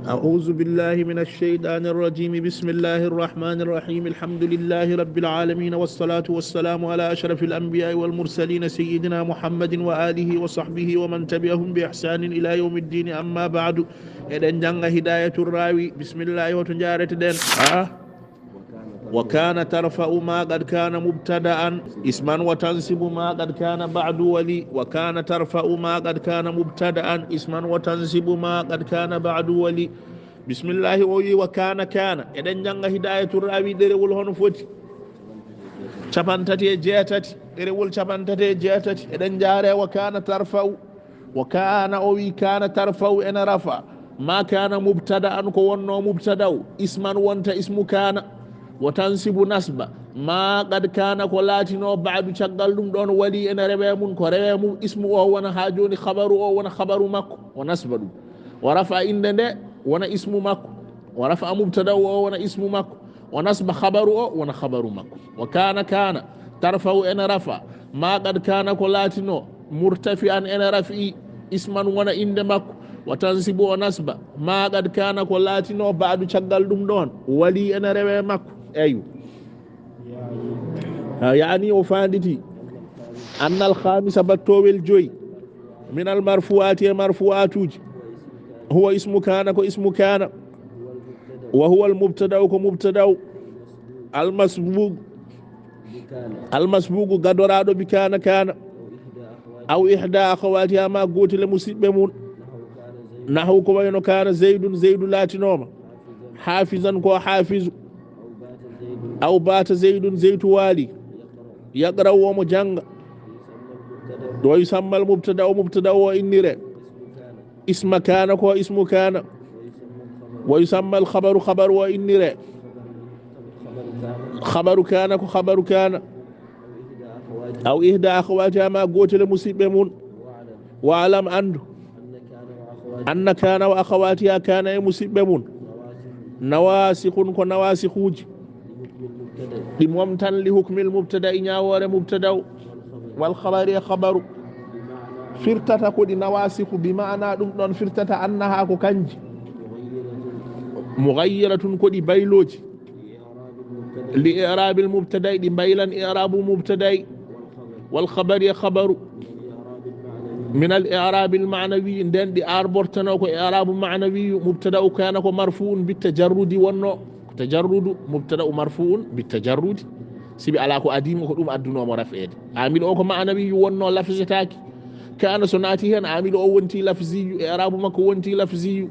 أعوذ بالله من الشيطان الرجيم بسم الله الرحمن الرحيم الحمد لله رب العالمين والصلاة والسلام على أشرف الأنبياء والمرسلين سيدنا محمد وآله وصحبه ومن تبعهم بإحسان إلى يوم الدين أما بعد إذن جنگ هداية الراوي بسم الله وتنجارة دين وكان ترفع ما قد كان مبتدأ اسما وتنسب ما قد كان بعد ولي وكان ترفع ما قد كان مبتدأ اسما وتنسب ما قد كان بعد ولي بسم الله وكان كان إذن جنگ هداية الراوي درول هون فوتي شبانتتي جيتتي درول شبانتتي جيتتي إذن جارة وكان ترفع وكان كان ترفع إن رفع ما كان مبتدأ كونه مبتدأ اسما وانت اسم كان وتنسب نسبة ما قد كان كلاتنو بعد شغل دون ولي ان ربيمون كريم اسمه وانا حاجوني خبر وانا خبر مكو ونسبه ورفع ان وانا اسم مكو ورفع مبتدا وانا اسم مكو ونسب خبر وانا خبر مكو وكان كان ترفع ان رفع ما قد كان كلاتنو مرتفعا ان رفعي اسما وانا عند مكو وتنسب ونسب ما قد كان كلاتنو بعد شغل دون ولي ان ربيم مكو أيوه يعني وفاندتي أن الخامس بطوب الجوي من المرفوعات هو اسم كان كاسم كان وهو المبتدأ كمبتدأ المسبوق قدرادو بكان كان أو إحدى أخواتها ما قوت لمسلمون نحو كوين كان زيد لاتنوما حافظا كو حافظ أو بات زيد والي يقرأ ومجنغ ويسمى المبتدأ وإنيره اسم كان كو اسم كان ويسمى الخبر خبر وإنيره خبر كان كو خبر كان أو إحدى أخواتها ما قوت لمسلمون وعلم عنده أن كان وأخواتها كان مسلمون نواسخ كنواسخوج لممتن لحكم المبتدا نياور مبتدا والخبر خبر فرتتا كودي نواسخ بمعنى دون فرتتا انها كو كانجي مغيرة كودي بيلوجي لإعراب المبتدا دي بيلان إعراب مبتدا والخبر خبر من الإعراب المعنوي دين دي أربورتنو كو إعراب معنوي مبتدا كان كو مرفوع بالتجرد والنو تجرد مبتدا مرفوع بالتجرد سيبي على كو اديم كو دوم ادونو مو رفيد عامل او كو معنوي وونو لفظتاك كان سناتي هن عامل او وونتي لفظي اعراب مكو وونتي لفظي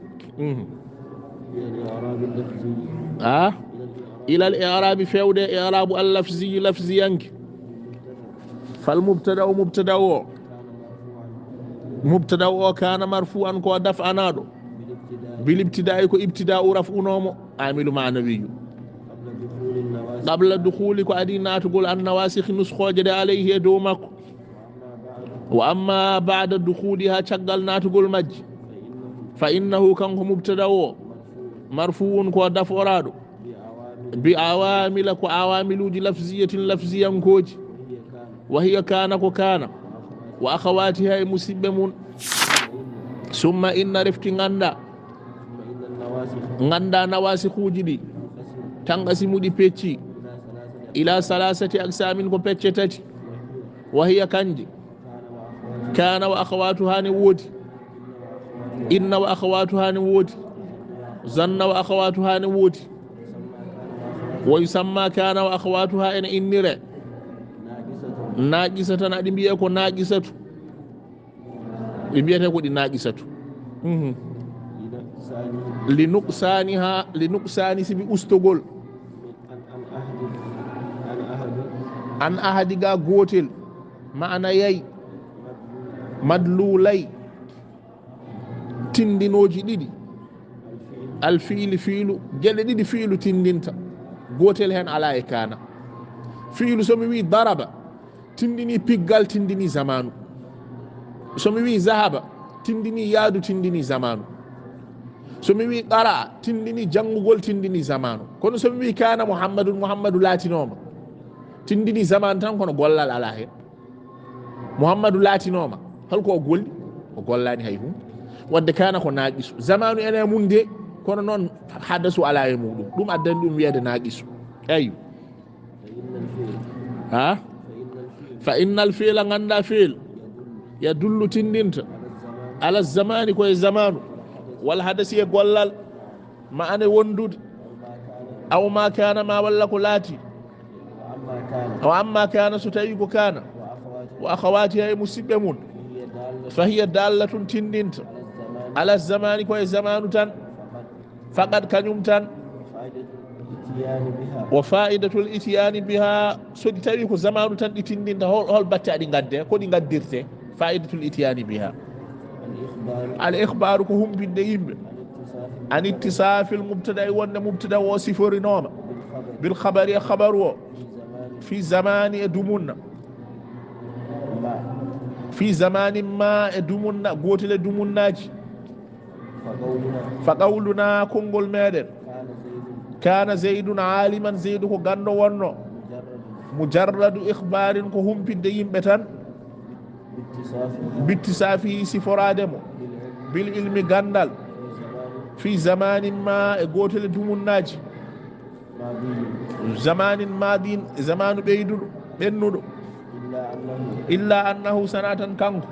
الى الاعراب فيود اعراب اللفظي لفظيانك فالمبتدا مبتدا كان مرفوعا كو دفعنادو بالابتداء كو ابتداء رفعنومو عامل معنوي قبل دخول كو ادينا تقول النواسخ نسخوجه عليه دومك واما بعد دخولها شغلنا تقول مج فانه كان مبتدا مرفوع كو دفورادو بعوامل كو عوامل لفظيه كوج وهي كان واخواتها مسبمون ثم ان رفت غندا نواسخوجي دي تنقسم دي بيتشي الى 3 اقسام كو بيتشتاتي وهي كانجي كان واخواتها نودي ان واخواتها نودي ظن واخواتها نودي ويسمى كان واخواتها ان انيره ناقصه ادي بيه كو ناقصه بيبيته كو دي ناقصه لنقصان سبي أستغل عن أحد غوتل معنى يي مدلولي تندينوجي ديدي الفيل جل ديدي فيل تندينتا غوتل هن على كان فيل سمي ضرب تنديني بيغال تنديني زمانو سمي ذهب تنديني يادو تنديني زمانو so mi wi qara tindini jangugol tindini zamanu kono so mi wi kana muhammadu latinoma tindini zaman tan kono gollal ala hen muhammadu latinoma halko o golli o gollani hay hu wadde kana ko naqisu zamanu ene munde kono noon hadasu ala e muɗum ɗum addani ɗum wiyede naqisu eyi ha fa innal fiila ganda fiil yadullu tindinta ala zamani koye zamanu wal hadasi e gollal ma ane wondude aw ma kana ma walla ko laati aw amma kana so tawi ko kana wa akhawatiha e musidɓe mum fa hiya dallatun tindinta ala zamani koye zamanu tan faqat kañum tan wa faidatul ityani biha soɗi tawi ko zamanu tan ɗi tindinta hol batte aɗi gadde ko ɗi gaddirte faidatul ityani biha al ikhbaru ko humbinde yimɓe an ittisafil mubtada e wonde mubtada o siforinoma bil khabari e khabaru o fi zamani e dumunna fi zamani ma e dumunna gotel e dumunnaji fa qawluna konngol meɗen kana zaydun aliman zeydu ko gando wonno mujarradu ikhbarin ko humpinde yimɓe tan bittisafi siforademo bil ilmi gandal fi zamanin ma e gotel e dumunnaji zamanin madin zamanu ɓeyduɗo ɓennuɗo illa annahu sanatan kanko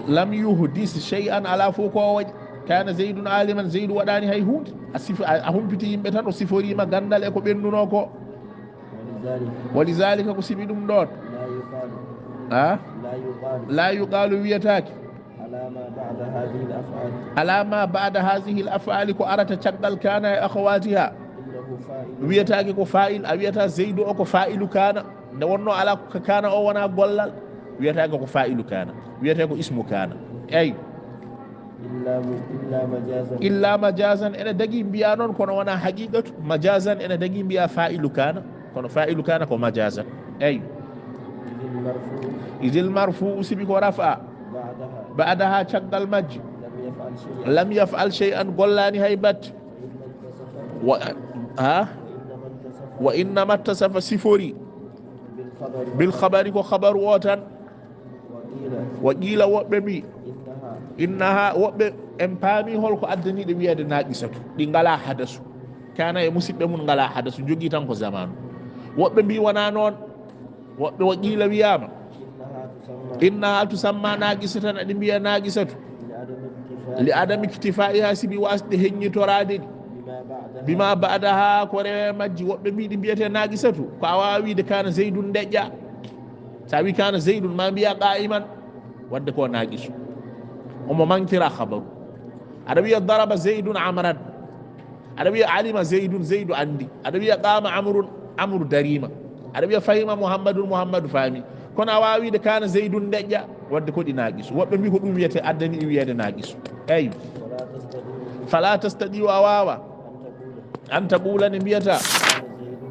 lam yuhdis shay'an ala fo ko waɗi kana zaydun aliman zeydu waɗani hay hunde a humpiti yimɓe tan o siforima gandal e ko ɓennuno ko walidhalika ko siɓi ɗum ɗon la yuqalu wiyatake ala ma ba'da hadhihi al af'ali ko arata caggal kana e akhawatiha wiyatake ko fa'il a wiyata zeydu o ko fa'ilu kana nde wonno ala ko kana o wona gollal wiyatake ko fa'ilu kana wiyate ko ismu kana eyi illa majazan ene dagui mbiya noon kono wona haqiqatu majazan ene dagui mbiya fa'ilu kana kono fa'ilu kana ko majazan eyi idil marfu sibi ko rafa ba'daha caggal majji lam yaf'al shay'an gollani hay batte wa innama ittasafa sifori bil khabari ko khabaru o tan wa qila woɓɓe mbi innaha woɓɓe en paami holko addaniɗe wiyede naqisatu ɗi ngala hadasu kana e musidɓe mum ngala hadasu jogui tan ko zamanu woɓɓe mbi wona noon woɓɓe wa qila wiyama innaha tusamma naqisatan aɗi mbiya naqisatu li adami iktifaiha sibi wasde heññitorade ɗi bima ba'daha ko rewe majji woɓɓe mbi ɗi mbiyete naqisatu ko a wawa wiide kana zeydun deƴƴa sa wi kana zeydun ma mbiya qa'iman wadde ko naqisu omo mankira khabaru aɗa wiya daraba zeydun amran aɗa wiya alima zeydun zeydu andi aɗa wiya qama amru darima aɗa wiya fahima muhammadu faami kono a wawa wiide kana zeydun deƴƴa wadde ko ɗi naqisu woɓɓe mbi ko ɗum wiyete addani ɗi wiyede naqisu eyi fala tastadi a wawa an taqulani mbiyata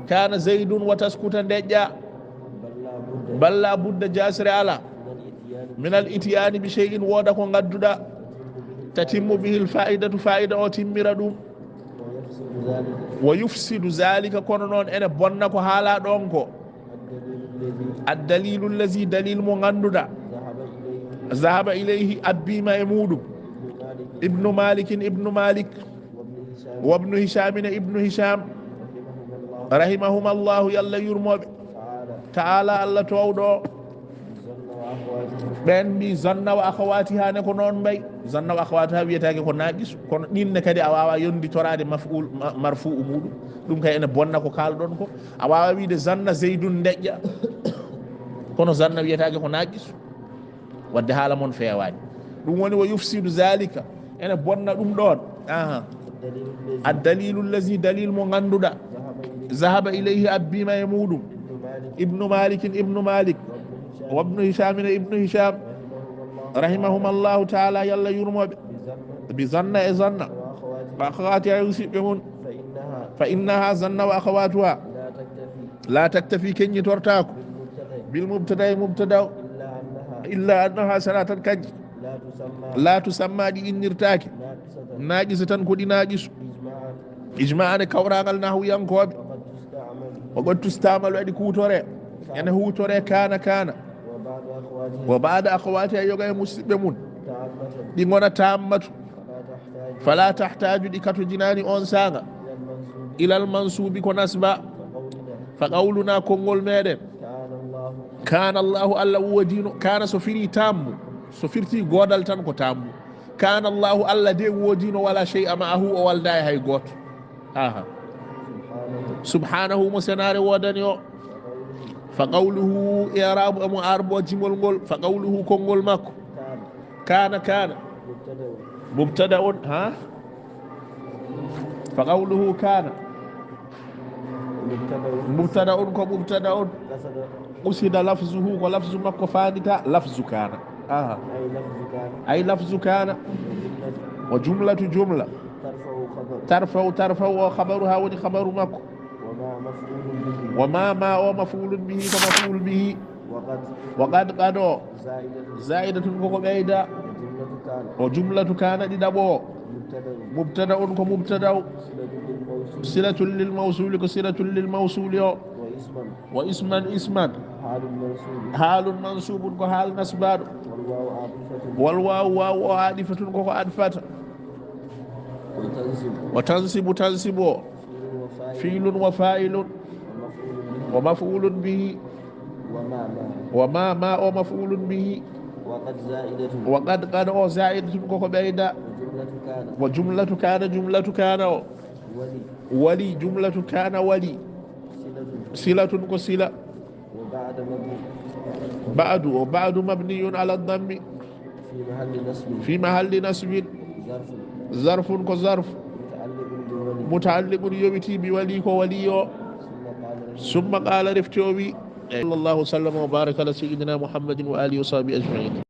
kana zeydun wa taskuta deƴƴa balla budda jasire ala min al ityani bi shay'in woda ko gadduɗa tatimmu bihi l fa'idatu fa'ida o timmira ɗum wa yufsidu zalika kono noon ene bonna ko haala ɗon ko addalilu llazi dalil mo ganduɗa zahaba ilayhi abbima e muɗum ibnu malikin ibnu malik wabnu hishamina ibnu hisham rahimahum allahu yallah yurmoɓe taala allah towɗo ɓen mbi zanna wa akhawatiha ne ko noon mbay zanna wa akhawatiha wiyetake ko naqisu kono ɗinne kadi a wawa yonditorade maf'ul marfu'u muɗum ɗum kay ene bonna ko kalɗon ko a wawa wiide zanna zeydun deƴƴa kono zanna wiyetake ko naqisu wadde haala moon fewani ɗum woni wo yufsidu zalika ene bonna ɗum ɗon addalilu llazi dalil mo ganduɗa zahaba ilayhi abbima e muɗum ibnu malikin ibnu malik wabnu hishamina ibnu hisham rahimahum allahu taala yallah yurmoɓe bi zanna e zanna wa akhawatiha yusiɓɓe mum fa innaha zanna wa akhawatuha la taktafi keññitortako bil mubtada e mubtada illa annaha sanatan kanji la tusamma ɗi innirtaki naqisa tan ko ɗi naqisu ijma'ane kawragal nahwiyankoɓe o qad tustamalu aɗi kutore ene hutore kana wa ba'da akhawatiha yoga e musidɓe mum ɗi gona tammatu فلا تحتاج ديكاتو جناني أون ساغا إلى المنصوب كنسبة فقولنا كونغول ميدن كان الله الله ودينو كان سفيري تامو سفيرتي غودال تان كو تامو كان الله الله دي ودينو ولا شيء معه والداي هاي غوت آها سبحانه مسنار ودنيو فقوله إعراب أم أرب وجمل غول فقوله كونغول ماكو كان مبتدأ ها فقوله كان مبتدأ كمبتدأ قصد لفظه ولفظ ماكو فانتا لفظ كان أي لفظ كان وجملة جملة ترفع وخبرها ونخبر ماكو وما ومفعول به كمفعول به وقد قد زائدة كوكو بيدا وجملة كان دي دابو مبتدأ كمبتدأ صلة للموصول كصلة للموصول واسما حال منصوب كحال نسبار والواو عاطفة كوكو عاطفة وتنصب فيل وفاعل ومفعول به وما ومفعول به وقد قد زائدة كوكو بيدا وجملة كان ولي جملة كان ولي صلة كصلة وبعد مبني على الضم في محل نصب ظرف كظرف متعلق يبتي بولي كولي ثم قال رفتوبي صلى الله وسلم وبارك على سيدنا محمد وآله وصحبه أجمعين.